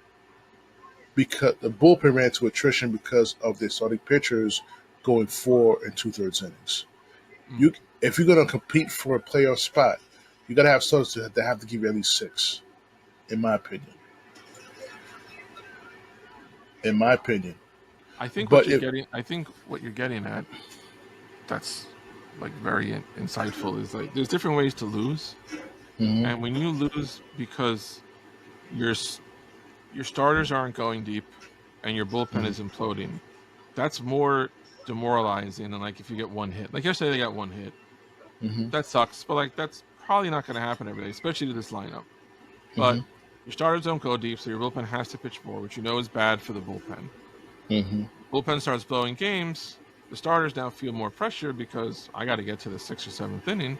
Because the bullpen ran to attrition because of their starting pitchers going 4 2/3 innings. If you're going to compete for a playoff spot, you got to have starters that have to give you at least 6, in my opinion. I think what you're getting at, that's like very insightful, is like there's different ways to lose, and when you lose because your starters aren't going deep and your bullpen is imploding, that's more demoralizing than like if you get one hit. Like yesterday, they got one hit. That sucks, but like that's probably not going to happen every day, especially to this lineup. But your starters don't go deep, so your bullpen has to pitch more, which you know is bad for the bullpen. Bullpen starts blowing games. The starters now feel more pressure because I got to get to the 6th or 7th inning.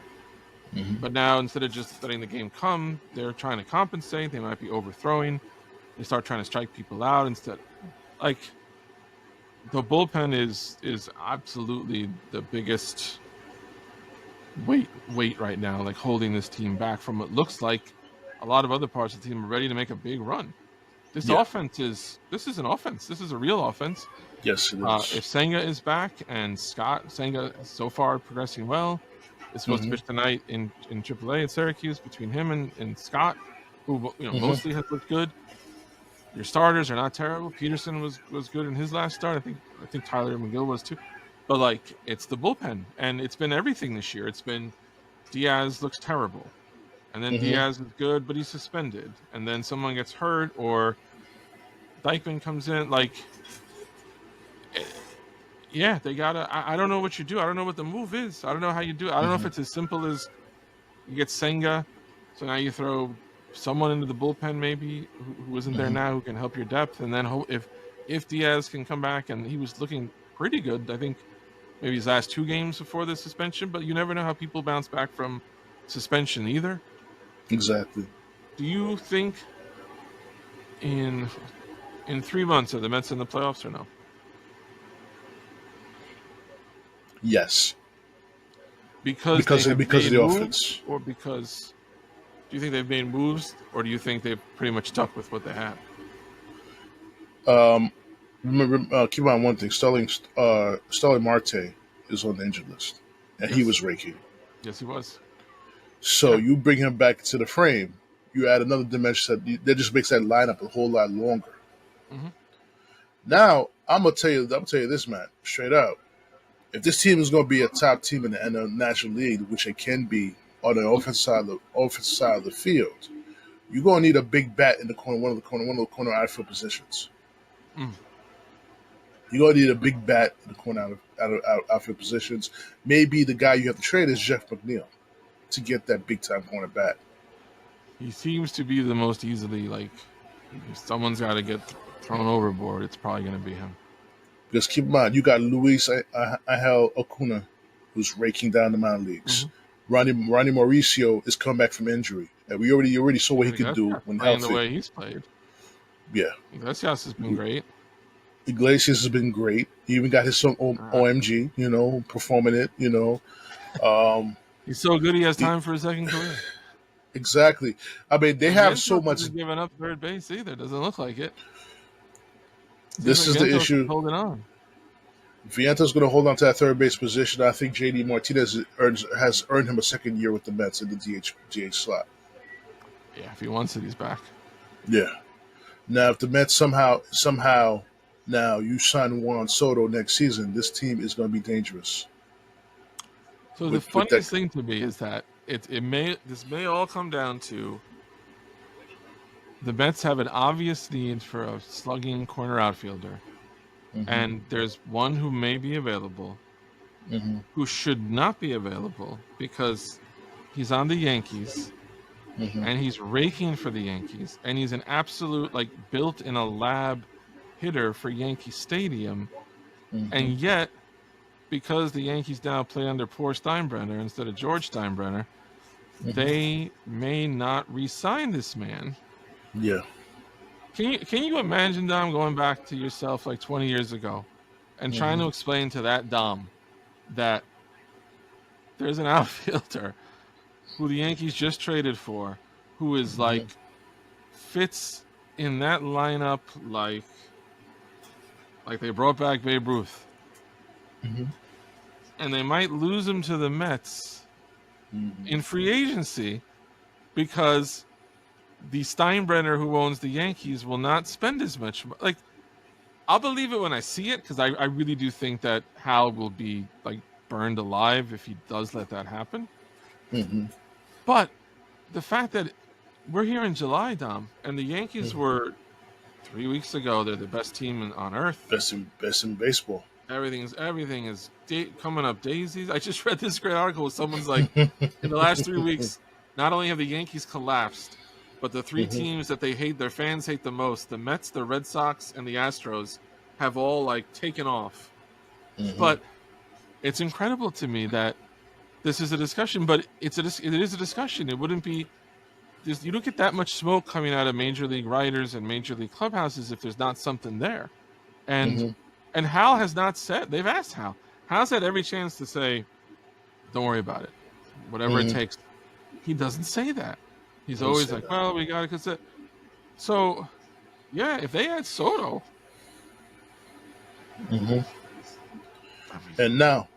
But now, instead of just letting the game come, they're trying to compensate. They might be overthrowing. They start trying to strike people out instead. Like, the bullpen is absolutely the biggest weight right now, like holding this team back from what looks like a lot of other parts of the team are ready to make a big run. This Yeah. offense this is an offense. This is a real offense. Yes, it is. If Senga is back and Senga so far progressing well, is supposed to pitch tonight in AAA at Syracuse between him and Scott, who mostly has looked good. Your starters are not terrible. Peterson was good in his last start. I think Tyler McGill was too. But like, it's the bullpen, and it's been everything this year. It's been Diaz looks terrible, and then Diaz is good, but he's suspended, and then someone gets hurt or Dykeman comes in. Like, yeah, they gotta. I don't know what you do. I don't know what the move is. I don't know how you do it. I don't know if it's as simple as you get Senga, so now you throw someone into the bullpen maybe who isn't there now who can help your depth, and then if Diaz can come back, and he was looking pretty good. I think maybe his last 2 games before the suspension, but you never know how people bounce back from suspension either. Exactly. Do you think in 3 months are the Mets in the playoffs or no? Yes. Because of the offense, or because do you think they've made moves, or do you think they've pretty much stuck with what they have? Remember, keep in mind one thing: Starling Marte is on the injured list, and he was raking. Yes, he was. So you bring him back to the frame, you add another dimension that just makes that lineup a whole lot longer. Now I'm gonna tell you this, man, straight up. If this team is going to be a top team in the National League, which it can be on the offensive side of the field, you're going to need a big bat in the corner, one of the corner outfield positions. You're going to need a big bat in the corner outfield positions. Maybe the guy you have to trade is Jeff McNeil to get that big time corner bat. He seems to be the most easily, like, if someone's got to get thrown overboard, it's probably going to be him. Because keep in mind, you got Luis Acuna, who's raking down the minor leagues. Ronnie Mauricio is coming back from injury, and we already saw what he could do when healthy. The way he's played, yeah. Iglesias has been great. Iglesias has been great. He even got his song OMG, performing it. He's so good he has time for a second career. Exactly. I mean, they have so much. Hasn't given up third base either. Doesn't look like it. This is the issue. Holding on. Viento's going to hold on to that third base position. I think JD Martinez has earned him a second year with the Mets in the DH slot. Yeah, if he wants it, he's back. Yeah. Now, if the Mets somehow now you sign Juansoto next season, this team is going to be dangerous. So the funniest thing to me is that this may all come down to the Mets have an obvious need for a slugging corner outfielder, and there's one who may be available, who should not be available because he's on the Yankees, and he's raking for the Yankees, and he's an absolute, like, built in a lab hitter for Yankee Stadium, and yet, because the Yankees now play under poor Steinbrenner instead of George Steinbrenner, they may not re-sign this man. Yeah. Can you imagine, Dom, going back to yourself like 20 years ago and trying to explain to that Dom that there's an outfielder who the Yankees just traded for, who is like fits in that lineup like they brought back Babe Ruth, and they might lose him to the Mets in free agency because the Steinbrenner who owns the Yankees will not spend as much. Like, I'll believe it when I see it, because I really do think that Hal will be like burned alive if he does let that happen. But the fact that we're here in July, Dom, and the Yankees were 3 weeks ago, they're the best team on earth. Best in baseball. Everything is coming up daisies. I just read this great article where someone's like, in the last 3 weeks, not only have the Yankees collapsed, but the 3 teams that their fans hate the most, the Mets, the Red Sox, and the Astros, have all like taken off. But it's incredible to me that this is a discussion, but it is a discussion. It wouldn't be, you don't get that much smoke coming out of major league writers and major league clubhouses if there's not something there. And Hal has not said, they've asked Hal. Hal's had every chance to say, don't worry about it, whatever it takes. He doesn't say that. He's always like, well, we got to consider. So Yeah, if they had Soto. Mm-hmm. And now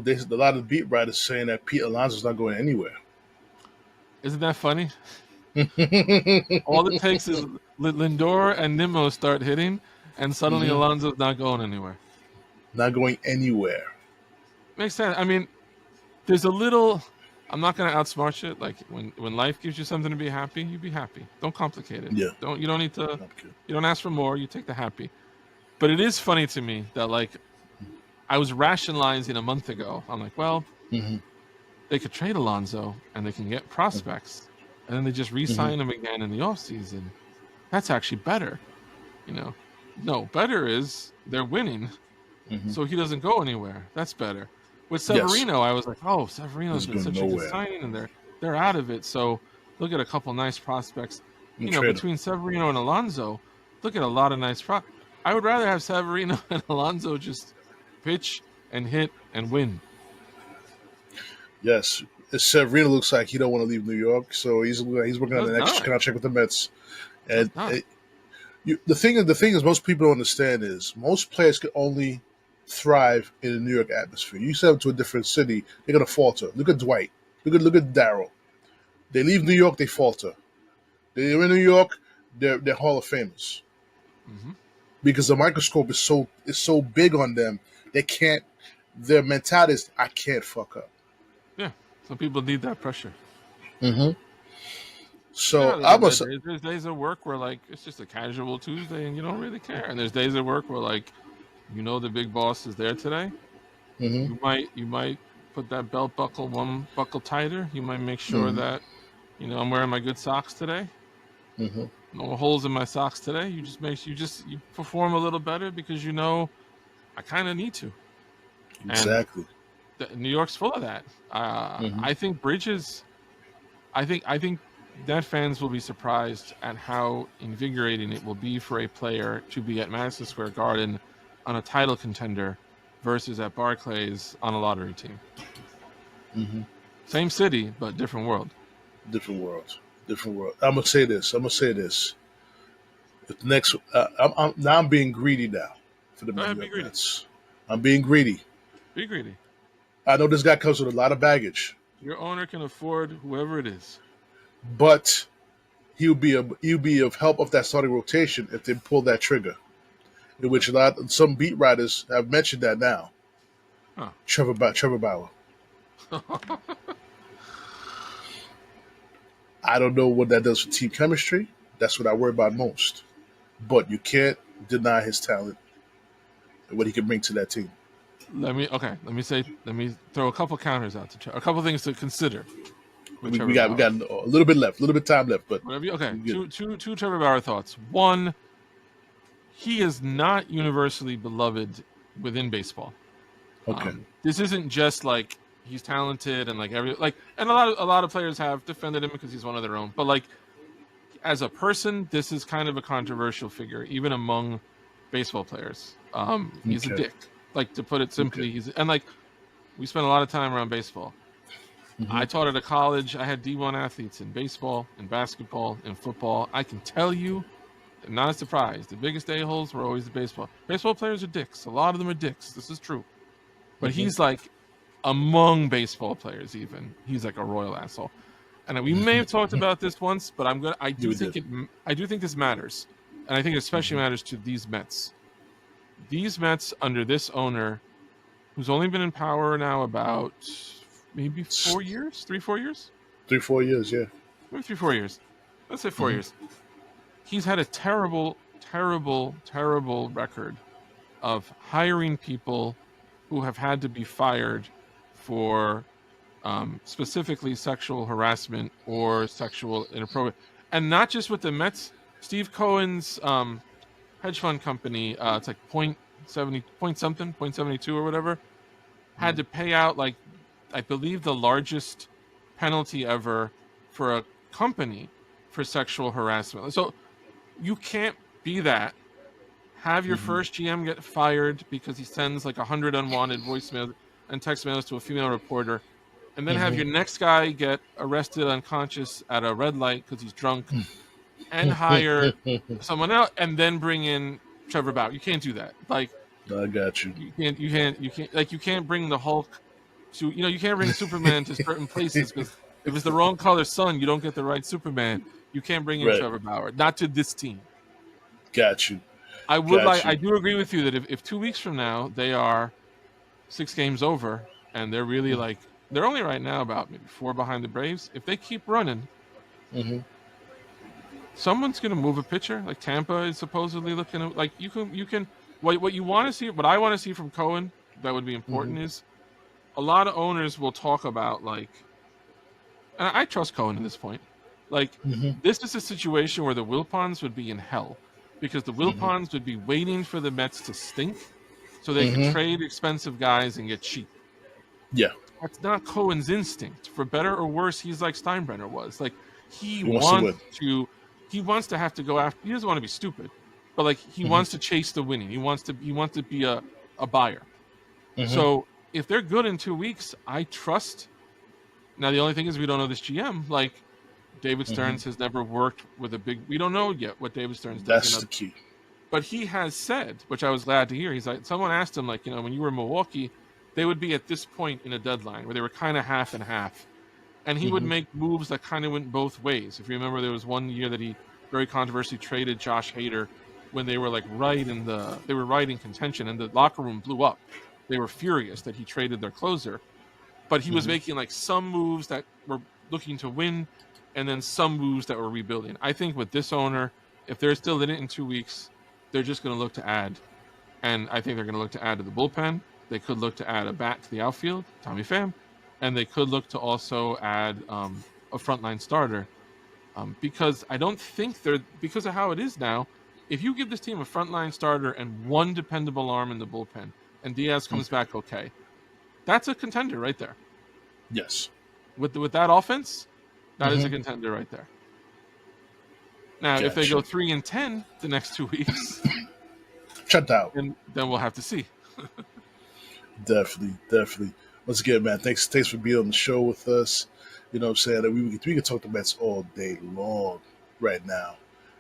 there's a lot of beat writers saying that petealonso's not going anywhere. Isn't that funny? All it takes is Lindor and Nimmo start hitting, and suddenly Alonso's not going anywhere. Not going anywhere. Makes sense. I mean, there's a little. I'm not going to outsmart you. Like when life gives you something to be happy, you be happy. Don't complicate it. Yeah. You don't need to. You don't ask for more. You take the happy. But it is funny to me that like I was rationalizing a month ago. I'm like, well, they could trade Alonso and they can get prospects, and then they just re-sign him again in the offseason. That's actually better. No, better is they're winning, so he doesn't go anywhere. That's better. With Severino, I was like, oh, Severino's been such a good signing, and they're out of it. So look at a couple nice prospects. Between Severino and Alonso, look at a lot of nice prospects. I would rather have Severino and Alonso just pitch and hit and win. Yes, Severino looks like he don't want to leave New York, so he's working on the next contract with the Mets. And the thing is, most people don't understand is most players can only thrive in the New York atmosphere. You send them to a different city, they're gonna falter. Look at Dwight. Look at Darryl. They leave New York, they falter. They're in New York, they're Hall of Famers. Because the microscope is so big on them, they can't. Their mentality is, I can't fuck up. Yeah, some people need that pressure. So there's days of work where like it's just a casual Tuesday and you don't really care, and there's days of work where like the big boss is there today. You might put that belt buckle one buckle tighter. You might make sure that I'm wearing my good socks today. No holes in my socks today. You perform a little better because I kind of need to. Exactly. And New York's full of that. I think Bridges. I think Net fans will be surprised at how invigorating it will be for a player to be at Madison Square Garden on a title contender versus at Barclays on a lottery team. Same city, but different world. Different world. I'm gonna say this. The next, I'm being greedy now for the New York Mets. I'm being greedy. Be greedy. I know this guy comes with a lot of baggage. Your owner can afford whoever it is. But he'll be of help of that starting rotation if they pull that trigger. In which some beat writers have mentioned that now. Trevor Bauer. I don't know what that does for team chemistry. That's what I worry about most. But you can't deny his talent and what he can bring to that team. Let me throw a couple counters out to a couple things to consider. We got a little bit left, a little bit of time left, but two Trevor Bauer thoughts. One, he is not universally beloved within baseball. Okay, this isn't just like he's talented and and a lot of players have defended him because he's one of their own. But like as a person, this is kind of a controversial figure, even among baseball players. He's a dick. Like to put it simply, we spent a lot of time around baseball. I taught at a college. I had D1 athletes in baseball, in basketball, in football. I can tell you, not a surprise, the biggest a-holes were always the baseball. Baseball players are dicks. A lot of them are dicks. This is true. But he's like, among baseball players even, he's like a royal asshole. And we may have talked about this once, but I do think this matters. And I think it especially matters to these Mets. These Mets under this owner, who's only been in power now about maybe 4 years? 3-4 years? 3-4 years, yeah. Maybe 3-4 years. Let's say 4 years. He's had a terrible, terrible, terrible record of hiring people who have had to be fired for specifically sexual harassment or sexual inappropriate. And not just with the Mets. Steve Cohen's hedge fund company, it's like 0.72 or whatever, had to pay out I believe the largest penalty ever for a company for sexual harassment. So you can't be that. Have your first GM get fired because he sends 100 unwanted voicemails and text mails to a female reporter, and then have your next guy get arrested unconscious at a red light because he's drunk. and hire someone else and then bring in Trevor Bauer. You can't do that. Like, I got you. You can't bring the Hulk to, you can't bring Superman to certain places because if it's the wrong color sun, you don't get the right Superman. You can't bring in Trevor Bauer, not to this team. Got you. I do agree with you that if 2 weeks from now they are 6 games over and they're really they're only right now about maybe 4 behind the Braves. If they keep running, someone's going to move a pitcher. Like Tampa is supposedly looking at, like you can. What you want to see, what I want to see from Cohen, that would be important is a lot of owners will talk about and I trust Cohen at this point. This is a situation where the Wilpons would be in hell because the Wilpons would be waiting for the Mets to stink so they can trade expensive guys and get cheap. Yeah. That's not Cohen's instinct. For better or worse, he's like Steinbrenner was. Like he wants to have to go after. He doesn't want to be stupid, but he wants to chase the winning. He wants to be a buyer. So if they're good in 2 weeks, I trust. Now the only thing is we don't know this GM. Like David Stearns has never worked with a big. We don't know yet what David Stearns does. That's the key. But he has said, which I was glad to hear. He's like, someone asked him, when you were in Milwaukee, they would be at this point in a deadline where they were kind of half and half. And he would make moves that kind of went both ways. If you remember, there was one year that he very controversially traded Josh Hader when they were right in contention and the locker room blew up. They were furious that he traded their closer. But he was making some moves that were looking to win and then some moves that were rebuilding. I think with this owner, if they're still in it in 2 weeks, they're just going to look to add. And I think they're going to look to add to the bullpen. They could look to add a bat to the outfield, Tommy Pham, and they could look to also add a frontline starter because I don't think because of how it is now, if you give this team a frontline starter and one dependable arm in the bullpen and Diaz comes back okay, that's a contender right there. Yes. With that offense, that is a contender right there. Now, if they go 3-10 the next 2 weeks, shut down. Then we'll have to see. Definitely. Once again, man, thanks for being on the show with us. You know what I'm saying? We can talk to Mets all day long right now.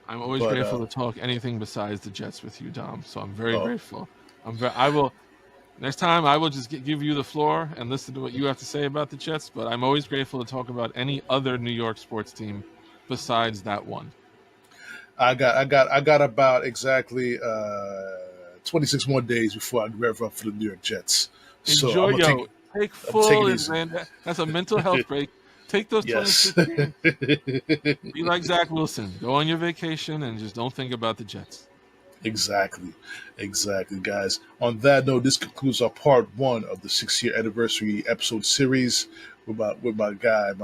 I'm always grateful to talk anything besides the Jets with you, Dom. So I'm very grateful. Next time I will just give you the floor and listen to what you have to say about the Jets. But I'm always grateful to talk about any other New York sports team besides that one. I got about exactly 26 more days before I rev up for the New York Jets. Enjoy, take full advantage. That's a mental health break. Take those 26 games. Be like Zach Wilson. Go on your vacation and just don't think about the Jets. Exactly, guys. On that note, this concludes our part 1 of the 6-year anniversary episode series with my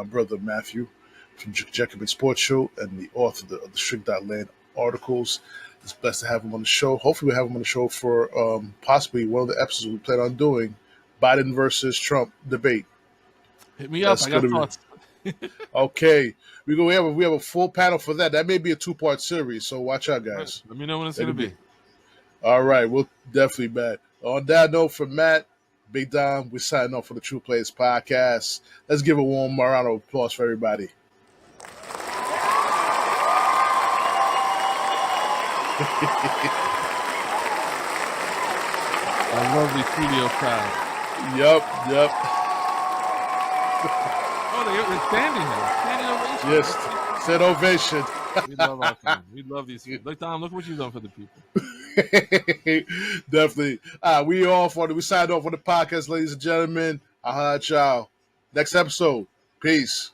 brother Matthew from Jacobin Sports Show and the author of the Strick.land articles. It's blessed to have him on the show. Hopefully we'll have him on the show for possibly one of the episodes we plan on doing, Biden versus Trump debate. Hit me up. I got thoughts. Okay. We have a full panel for that. That may be a 2-part series, so watch out, guys. Let me know when it's going to be. All right. We'll definitely, Matt. On that note, from Matt, Big Dom, we're signing off for the TruPlayaz Podcast. Let's give a warm round of applause for everybody. Our lovely studio crowd. Yep. They're standing there. Standing ovation. Yes, said ovation. We love our fans. We love these people. Look, Tom, look what you've done for the people. Definitely. We signed off on the podcast, ladies and gentlemen. I'll holler at y'all next episode. Peace.